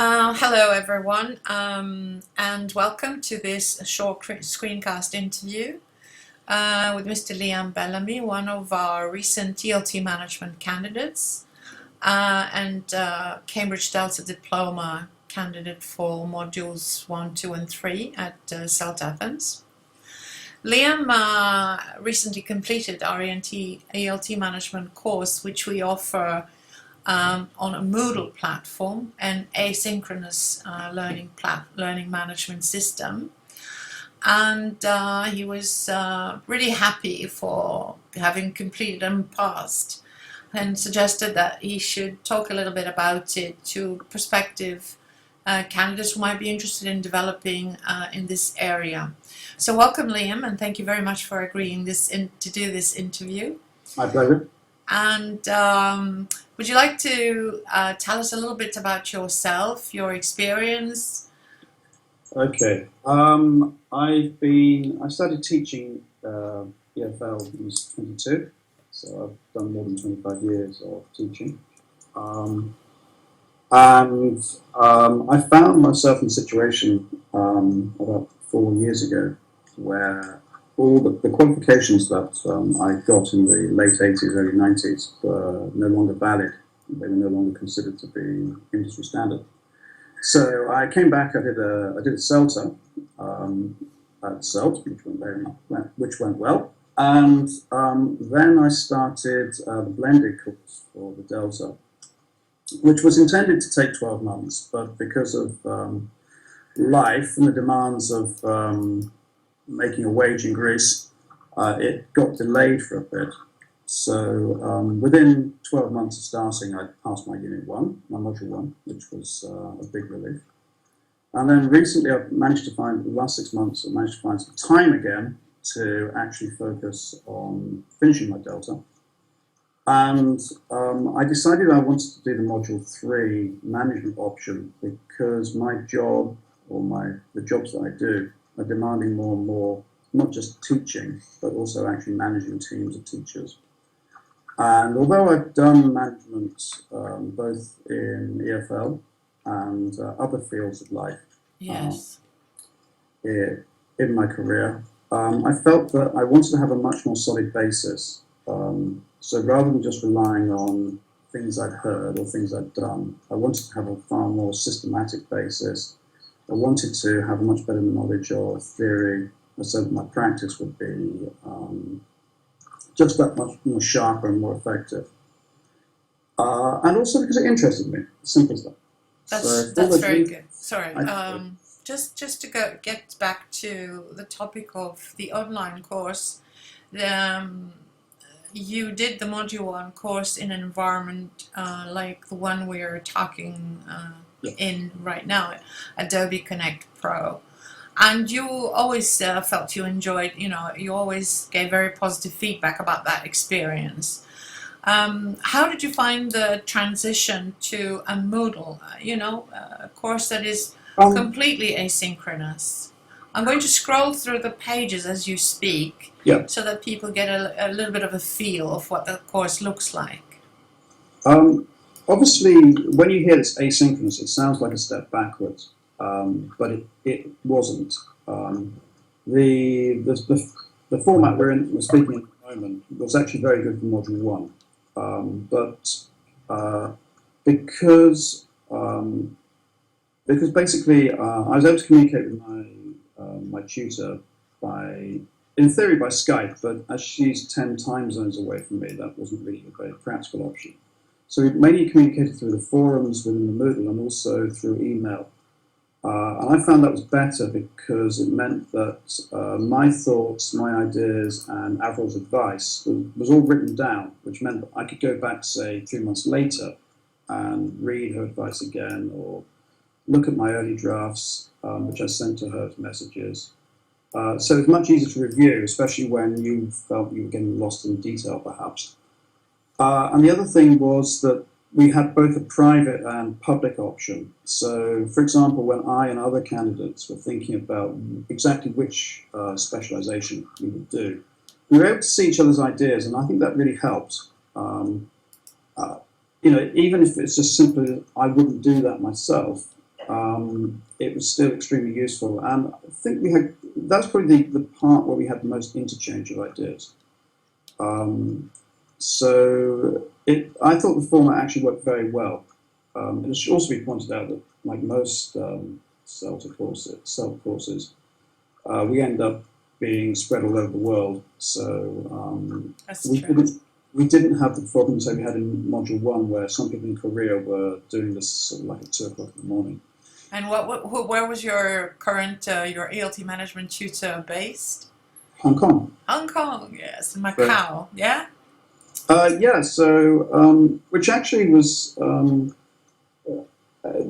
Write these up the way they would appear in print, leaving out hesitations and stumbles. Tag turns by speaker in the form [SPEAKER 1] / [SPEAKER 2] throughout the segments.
[SPEAKER 1] Hello, everyone, and welcome to this short screencast interview with Mr. Liam Bellamy, one of our recent ELT management candidates and Cambridge Delta Diploma candidate for modules 1, 2, and 3 at CELT Athens. Liam recently completed our ELT management course, which we offer on a Moodle platform, an asynchronous learning management system. And he was really happy for having completed and passed, and suggested that he should talk a little bit about it to prospective candidates who might be interested in developing in this area. So welcome, Liam, and thank you very much for agreeing to do this interview.
[SPEAKER 2] My pleasure.
[SPEAKER 1] And would you like to tell us a little bit about yourself, your experience?
[SPEAKER 2] Okay. I started teaching EFL when I was 22, so I've done more than 25 years of teaching. I found myself in a situation about 4 years ago where all the qualifications that I got in the late 80s, early 90s were no longer valid. They were no longer considered to be industry standard. So I came back. I did a CELTA at CELT, which went well, and then I started the blended course for the Delta, which was intended to take 12 months, but because of life and the demands of making a wage in Greece, it got delayed for a bit. So within 12 months of starting, I passed my Unit 1, my Module 1, which was a big relief. And then recently I've managed to find, the last 6 months, I've managed to find some time again to actually focus on finishing my Delta. And I decided I wanted to do the Module 3 management option because my job, or the jobs that I do, are demanding more and more, not just teaching, but also actually managing teams of teachers. And although I've done management both in EFL and other fields of life
[SPEAKER 1] Yes.
[SPEAKER 2] In my career, I felt that I wanted to have a much more solid basis. So rather than just relying on things I'd heard or things I'd done, I wanted to have a far more systematic basis. I wanted to have a much better knowledge of theory, so that my practice would be just that much more sharper and more effective. And also because it interested me, simple as that.
[SPEAKER 1] That's very good. Sorry, just to get back to the topic of the online course, you did the Module 1 course in an environment like the one we're talking in right now, Adobe Connect Pro. And you always felt you enjoyed, you always gave very positive feedback about that experience. How did you find the transition to a Moodle, a course that is completely asynchronous? I'm going to scroll through the pages as you speak, so that people get a little bit of a feel of what the course looks like.
[SPEAKER 2] Obviously, when you hear this asynchronous, it sounds like a step backwards. But it wasn't. The format we're speaking in at the moment was actually very good for Module 1. But because basically I was able to communicate with my tutor in theory by Skype, but as she's 10 time zones away from me, that wasn't really a very practical option. So we mainly communicated through the forums within the Moodle and also through email. And I found that was better because it meant that my thoughts, my ideas, and Avril's advice was all written down, which meant that I could go back, say, 3 months later and read her advice again, or look at my early drafts, which I sent to her as messages. So it's much easier to review, especially when you felt you were getting lost in detail, perhaps. And the other thing was that we had both a private and public option. So, for example, when I and other candidates were thinking about exactly which specialisation we would do, we were able to see each other's ideas, and I think that really helped. Even if it's just simply I wouldn't do that myself, it was still extremely useful. And I think that's probably the part where we had the most interchange of ideas. I thought the format actually worked very well. It should also be pointed out that, like most CELTA courses, we end up being spread all over the world. So we didn't have the problems that we had in Module 1, where some people in Korea were doing this sort of like at 2 o'clock in the morning.
[SPEAKER 1] And where was your current, your ELT management tutor based?
[SPEAKER 2] Hong Kong.
[SPEAKER 1] Hong Kong, yes. Macau, yeah?
[SPEAKER 2] Yeah, so, which actually was, that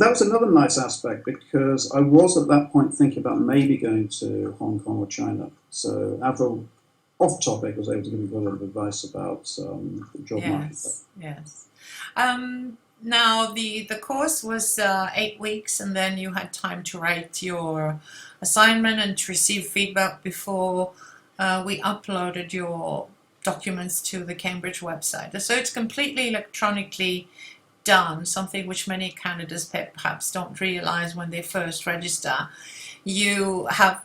[SPEAKER 2] was another nice aspect, because I was at that point thinking about maybe going to Hong Kong or China. So Avril, off topic, was able to give me a lot of advice about the job market.
[SPEAKER 1] Yes. Now the course was 8 weeks, and then you had time to write your assignment and to receive feedback before we uploaded your documents to the Cambridge website. So it's completely electronically done, something which many candidates perhaps don't realize when they first register. You have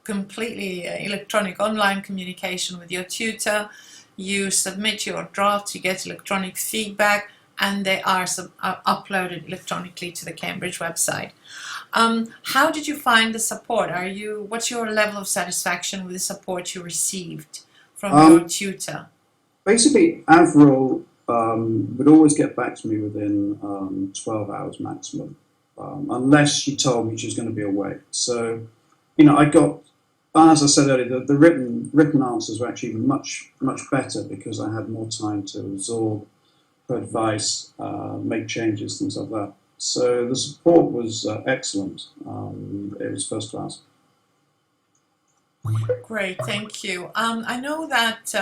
[SPEAKER 1] completely electronic online communication with your tutor. You submit your draft, you get electronic feedback, and they are uploaded electronically to the Cambridge website. How did you find the support? What's your level of satisfaction with the support you received from your tutor?
[SPEAKER 2] Basically, Avril would always get back to me within 12 hours maximum, unless she told me she was going to be away. So, I got, as I said earlier, the written answers were actually much better, because I had more time to absorb her advice, make changes, things like that. So the support was excellent. It was first class.
[SPEAKER 1] Great, thank you. I know that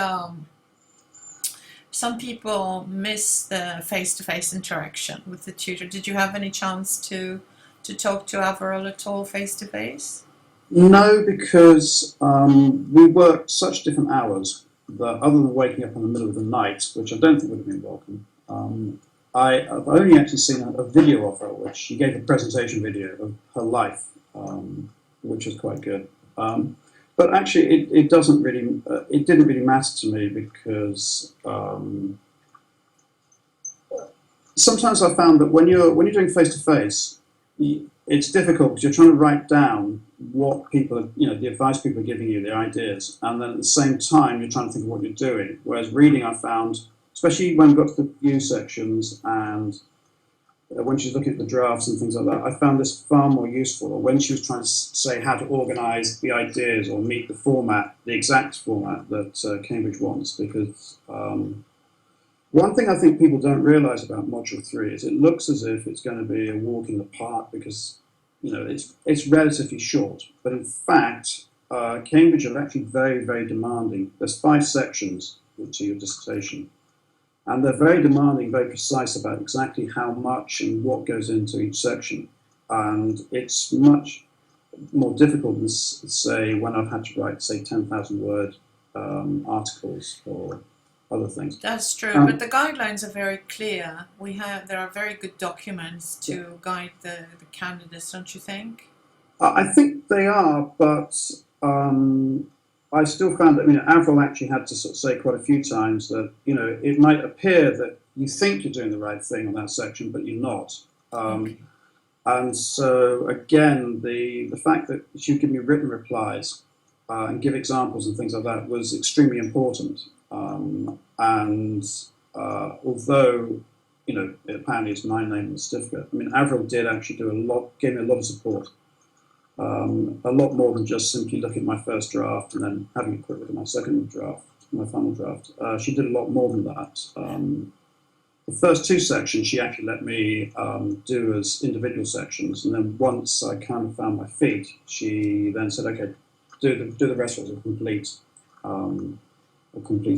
[SPEAKER 1] some people miss the face-to-face interaction with the tutor. Did you have any chance to talk to Avril at all face-to-face?
[SPEAKER 2] No, because we worked such different hours that, other than waking up in the middle of the night, which I don't think would have been welcome, I've only actually seen a video of her, which she gave a presentation video of her life, which was quite good. But actually, it didn't really matter to me, because sometimes I found that when you're doing face to face, it's difficult, because you're trying to write down what people are, the advice people are giving you, their ideas, and then at the same time you're trying to think of what you're doing. Whereas reading, I found, especially when we got to the view sections and when she was looking at the drafts and things like that, I found this far more useful. Or when she was trying to say how to organise the ideas or meet the format, the exact format that Cambridge wants. Because one thing I think people don't realise about Module 3 is it looks as if it's going to be a walk in the park, because it's relatively short. But in fact, Cambridge are actually very, very demanding. There's 5 sections to your dissertation. And they're very demanding, very precise about exactly how much and what goes into each section. And it's much more difficult than, say, when I've had to write, say, 10,000 word articles or other things.
[SPEAKER 1] That's true, but the guidelines are very clear. There are very good documents to guide the candidates, don't you think?
[SPEAKER 2] I think they are, but I still found that, Avril actually had to sort of say quite a few times that, it might appear that you think you're doing the right thing on that section, but you're not. Okay. And so, again, the fact that she would give me written replies and give examples and things like that was extremely important. Although, apparently it's my name on the certificate, Avril did actually gave me a lot of support. A lot more than just simply looking at my first draft and then having a quick look at my second draft, my final draft. She did a lot more than that. The first 2 sections she actually let me do as individual sections, and then once I kind of found my feet, she then said, "Okay, do the rest as a complete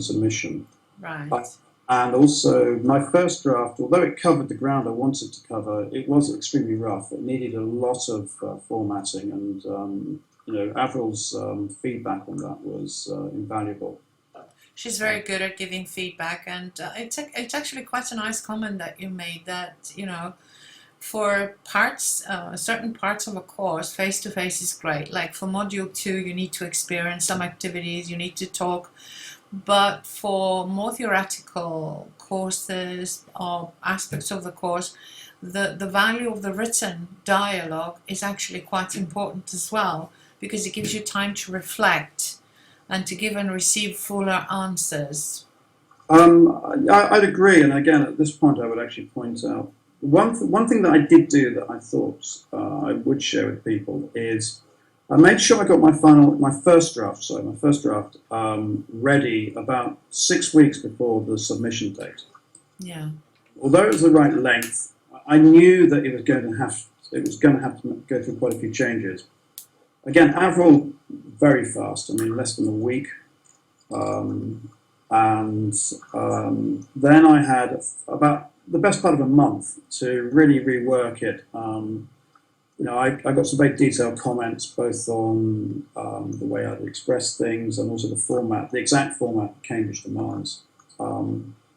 [SPEAKER 2] submission."
[SPEAKER 1] Right.
[SPEAKER 2] And also, my first draft, although it covered the ground I wanted to cover, it was extremely rough. It needed a lot of formatting, and Avril's feedback on that was invaluable.
[SPEAKER 1] She's very good at giving feedback, and it's actually quite a nice comment that you made, that for parts, certain parts of a course, face-to-face is great. Like for module 2, you need to experience some activities, you need to talk. But for more theoretical courses or aspects of the course, the value of the written dialogue is actually quite important as well, because it gives you time to reflect and to give and receive fuller answers.
[SPEAKER 2] I'd agree, and again, at this point, I would actually point out one thing that I did do that I thought I would share with people is I made sure I got my first draft ready about 6 weeks before the submission date.
[SPEAKER 1] Yeah.
[SPEAKER 2] Although it was the right length, I knew that it was going to have to go through quite a few changes. Again, Avril, very fast. I mean, less than a week. Then I had about the best part of a month to really rework it. I got some very detailed comments both on the way I'd express things and also the exact format Cambridge demands.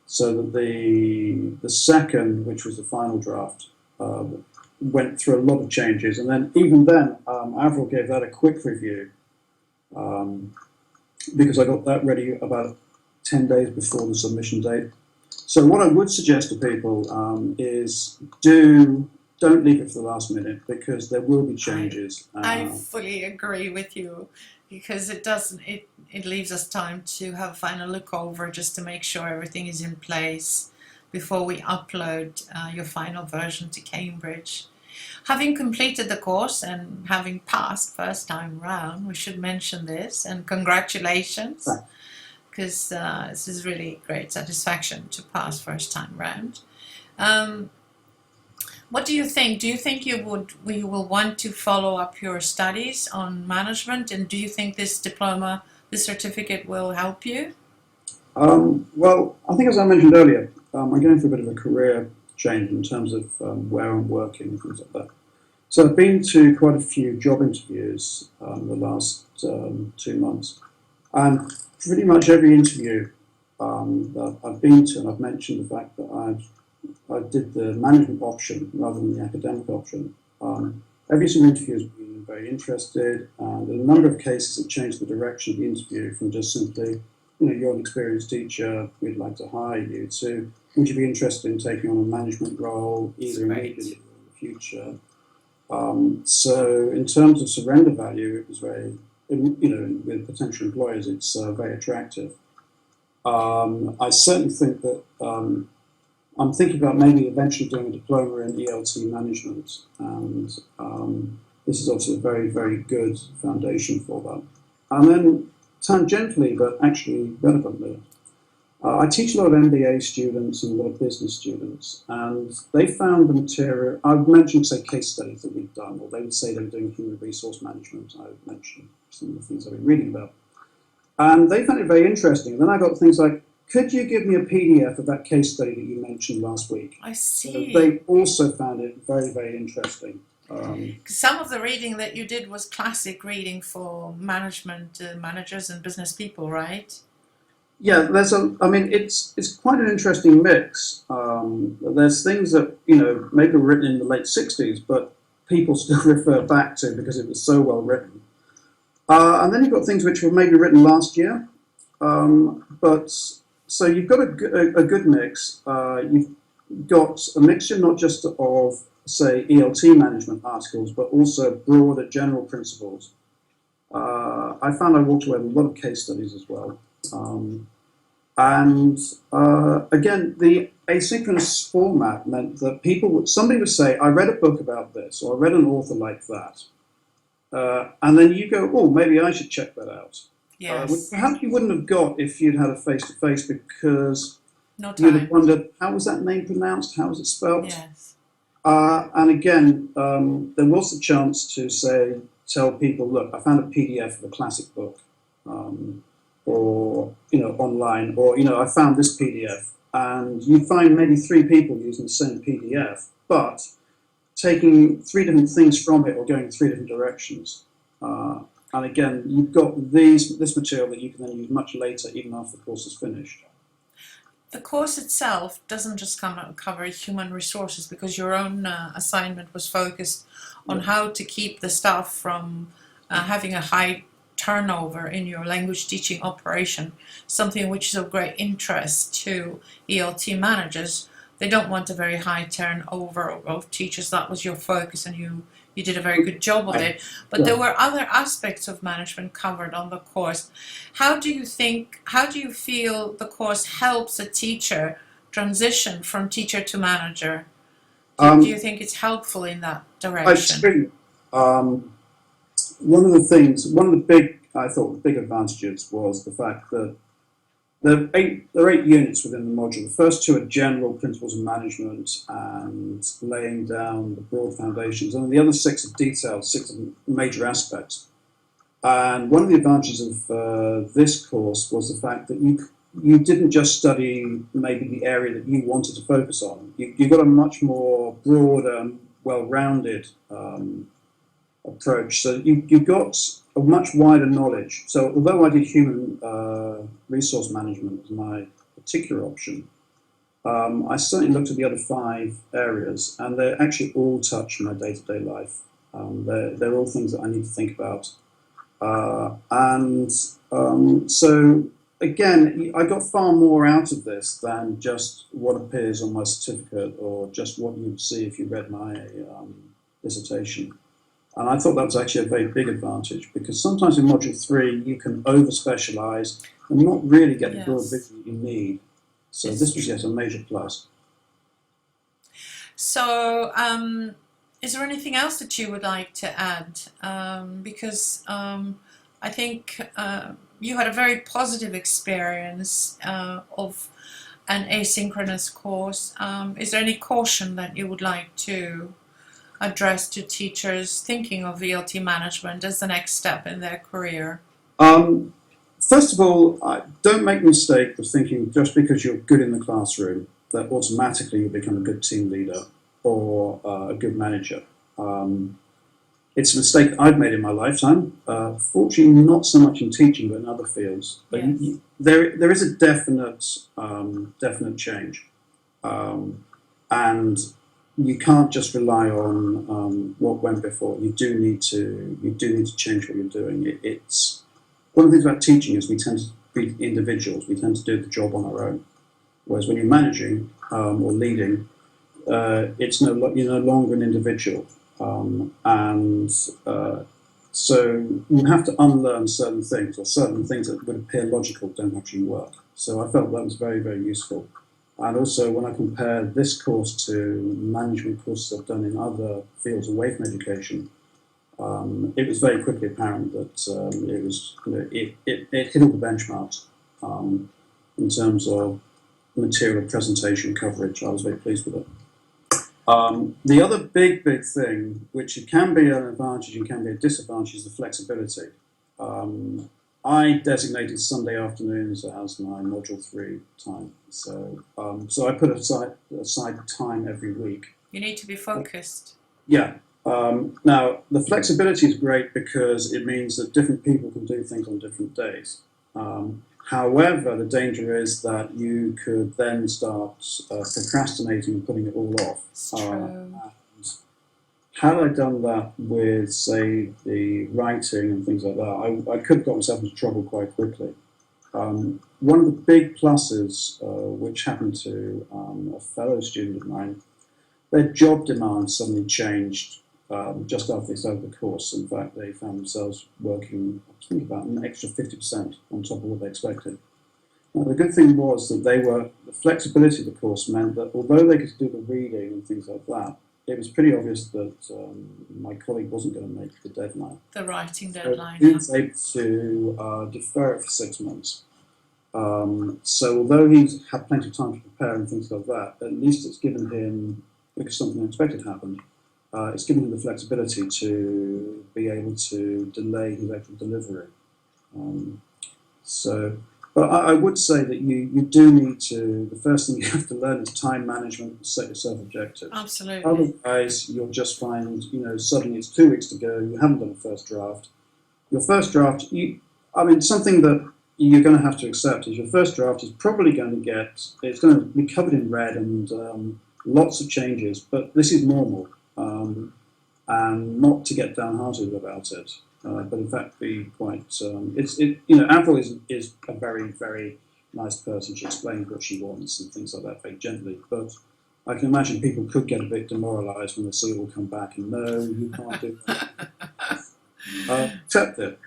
[SPEAKER 2] So that the second, which was the final draft, went through a lot of changes, and then Avril gave that a quick review because I got that ready about 10 days before the submission date. So what I would suggest to people is don't leave it for the last minute, because there will be changes.
[SPEAKER 1] I fully agree with you, because it leaves us time to have a final look over just to make sure everything is in place before we upload your final version to Cambridge. Having completed the course and having passed first time round, we should mention this, and congratulations, because this is really great satisfaction to pass first time round. What do you think? Do you think you will want to follow up your studies on management, and do you think this diploma, this certificate, will help you?
[SPEAKER 2] Well, I think, as I mentioned earlier, I'm going through a bit of a career change in terms of where I'm working and things like that. So I've been to quite a few job interviews the last 2 months, and pretty much every interview that I've been to, and I've mentioned the fact that I did the management option rather than the academic option. Every single interview has been very interested, and in a number of cases it changed the direction of the interview from just simply, you're an experienced teacher, we'd like to hire you, to would you be interested in taking on a management role, either immediately or in the future. So in terms of surrender value, it was very, with potential employers, it's very attractive. I certainly think that I'm thinking about maybe eventually doing a diploma in ELT management, and this is obviously a very, very good foundation for that. And then tangentially, but actually relevantly, I teach a lot of MBA students and a lot of business students, and they found the material. I've mentioned, say, case studies that we've done, or they would say they were doing human resource management. I would mention some of the things I've been reading about. And they found it very interesting. And then I got things like, could you give me a PDF of that case study that you mentioned last week?
[SPEAKER 1] I see.
[SPEAKER 2] They also found it very, very interesting.
[SPEAKER 1] Some of the reading that you did was classic reading for managers and business people, right?
[SPEAKER 2] Yeah, it's quite an interesting mix. There's things that, maybe were written in the late 60s, but people still refer back to because it was so well written. And then you've got things which were maybe written last year. So you've got a good mix. You've got a mixture not just of, say, ELT management articles, but also broader general principles. I found I walked away with a lot of case studies as well. Again, the asynchronous format meant that somebody would say, I read a book about this, or I read an author like that. And then you go, oh, maybe I should check that out.
[SPEAKER 1] Yes.
[SPEAKER 2] Which perhaps you wouldn't have got if you'd had a face-to-face, because
[SPEAKER 1] you'd
[SPEAKER 2] have wondered, how was that name pronounced? How was it spelled?
[SPEAKER 1] Yes.
[SPEAKER 2] And again, there was the chance to tell people, look, I found a PDF of a classic book, or online, or I found this PDF, and you find maybe 3 people using the same PDF, but taking 3 different things from it or going 3 different directions. And again, you've got this material that you can then use much later, even after the course is finished.
[SPEAKER 1] the course itself doesn't just cover human resources, because your own assignment was focused on
[SPEAKER 2] Yeah.
[SPEAKER 1] how to keep the staff from having a high turnover in your language teaching operation, something which is of great interest to ELT managers. They don't want a very high turnover of teachers. That was your focus, and you did a very good job of it. But there were other aspects of management covered on the course. How do you feel the course helps a teacher transition from teacher to manager? Do you think it's helpful in that
[SPEAKER 2] I
[SPEAKER 1] direction?
[SPEAKER 2] think one of the big advantages was the fact that there are 8 units within the module. The first 2 are general principles of management and laying down the broad foundations, and the other 6 are detailed, 6 major aspects. And one of the advantages of this course was the fact that you didn't just study maybe the area that you wanted to focus on. You got a much more broad, well-rounded approach. So you got a much wider knowledge. So although I did human resource management as my particular option, I certainly looked at the other 5 areas, and they actually all touch my day-to-day life. They're all things that I need to think about. So again, I got far more out of this than just what appears on my certificate or just what you'd see if you read my dissertation. And I thought that was actually a very big advantage, because sometimes in Module 3 you can over-specialise and not really get the broad vision that you need. So this was yet a major plus.
[SPEAKER 1] So is there anything else that you would like to add? Because I think you had a very positive experience of an asynchronous course. Is there any caution that you would like to address to teachers thinking of ELT management as the next step in their career?
[SPEAKER 2] First of all, don't make the mistake of thinking just because you're good in the classroom that automatically you'll become a good team leader or a good manager. It's a mistake I've made in my lifetime. Fortunately, not so much in teaching, but in other fields. But
[SPEAKER 1] Yes.
[SPEAKER 2] there is a definite change, and you can't just rely on what went before. You do need to change what you're doing. It's one of the things about teaching is we tend to be individuals. We tend to do the job on our own. Whereas when you're managing or leading, you're no longer an individual. So you have to unlearn certain things, or certain things that would appear logical don't actually work. So I felt that was very, very useful. And also when I compare this course to management courses I've done in other fields away from education, it was very quickly apparent that it hit all the benchmarks in terms of material presentation coverage. I was very pleased with it. The other big thing, which it can be an advantage and can be a disadvantage, is the flexibility. I designated Sunday afternoons as my Module 3 time. So I put aside time every week.
[SPEAKER 1] You need to be focused.
[SPEAKER 2] Yeah. Now, the flexibility is great because it means that different people can do things on different days. However, the danger is that you could then start procrastinating and putting it all off.
[SPEAKER 1] It's true.
[SPEAKER 2] Had I done that with, say, the writing and things like that, I could have got myself into trouble quite quickly. One of the big pluses, which happened to a fellow student of mine, their job demands suddenly changed just after they started the course. In fact, they found themselves working, I think, about an extra 50% on top of what they expected. Now, the good thing was that the flexibility of the course meant that although they could do the reading and things like that, it was pretty obvious that my colleague wasn't going to make the deadline.
[SPEAKER 1] The writing deadline.
[SPEAKER 2] So he was able to defer it for 6 months. So although he's had plenty of time to prepare and things like that, at least it's given him, because something unexpected happened, it's given him the flexibility to be able to delay his actual delivery. But I would say that you do need to, the first thing you have to learn is time management and set yourself objectives.
[SPEAKER 1] Absolutely.
[SPEAKER 2] Otherwise, you'll just find, suddenly it's 2 weeks to go, you haven't done a first draft. Your first draft, something that, you're going to have to accept is your first draft is probably going to it's going to be covered in red and lots of changes, but this is normal, and not to get downhearted about it, but in fact be quite, Avril is a very, very nice person. She explains what she wants and things like that very gently, but I can imagine people could get a bit demoralised when they see it will come back and no, you can't do that. Accept it.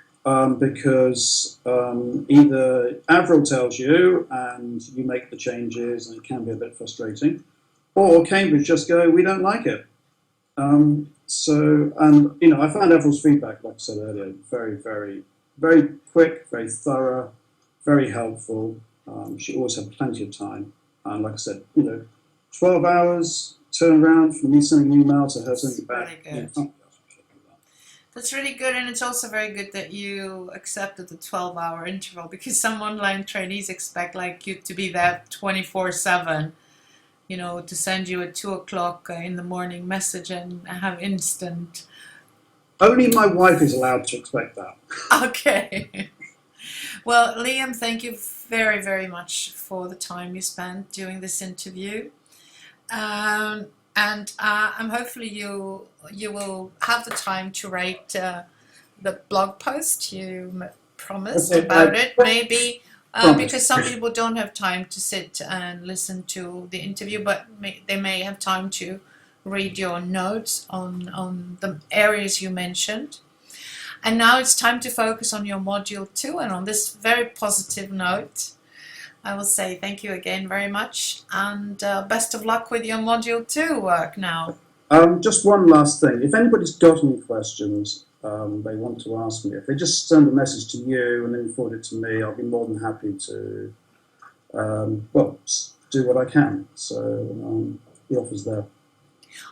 [SPEAKER 2] Because either Avril tells you and you make the changes and it can be a bit frustrating, or Cambridge just go, we don't like it. I found Avril's feedback, like I said earlier, very, very, very quick, very thorough, very helpful. She always had plenty of time. And like I said, 12 hours turnaround from me sending an email to her sending it back.
[SPEAKER 1] Really good. That's really good, and it's also very good that you accepted the 12-hour interval, because some online trainees expect you to be there 24/7, to send you a 2 o'clock in the morning message and have instant.
[SPEAKER 2] Only my wife is allowed to expect that.
[SPEAKER 1] Okay. Well, Liam, thank you very, very much for the time you spent doing this interview. And hopefully you will have the time to write the blog post you promised about it. Maybe because some people don't have time to sit and listen to the interview, but they may have time to read your notes on the areas you mentioned. And now it's time to focus on your module 2, and on this very positive note, I will say thank you again very much, and best of luck with your Module 2 work now.
[SPEAKER 2] Just one last thing. If anybody's got any questions they want to ask me, if they just send a message to you and then forward it to me, I'll be more than happy to do what I can. So the offer's there.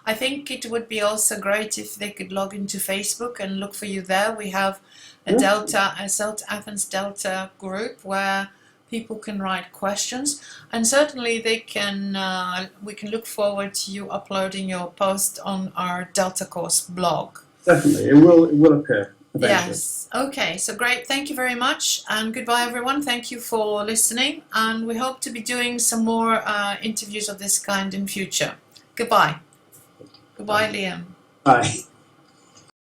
[SPEAKER 1] I think it would be also great if they could log into Facebook and look for you there. We have a Athens Delta group where people can write questions, and certainly we can look forward to you uploading your post on our Delta course blog.
[SPEAKER 2] Definitely, it will appear eventually.
[SPEAKER 1] Yes. Okay, so great. Thank you very much, and goodbye everyone. Thank you for listening, and we hope to be doing some more interviews of this kind in future. Goodbye. Goodbye, Liam.
[SPEAKER 2] Bye.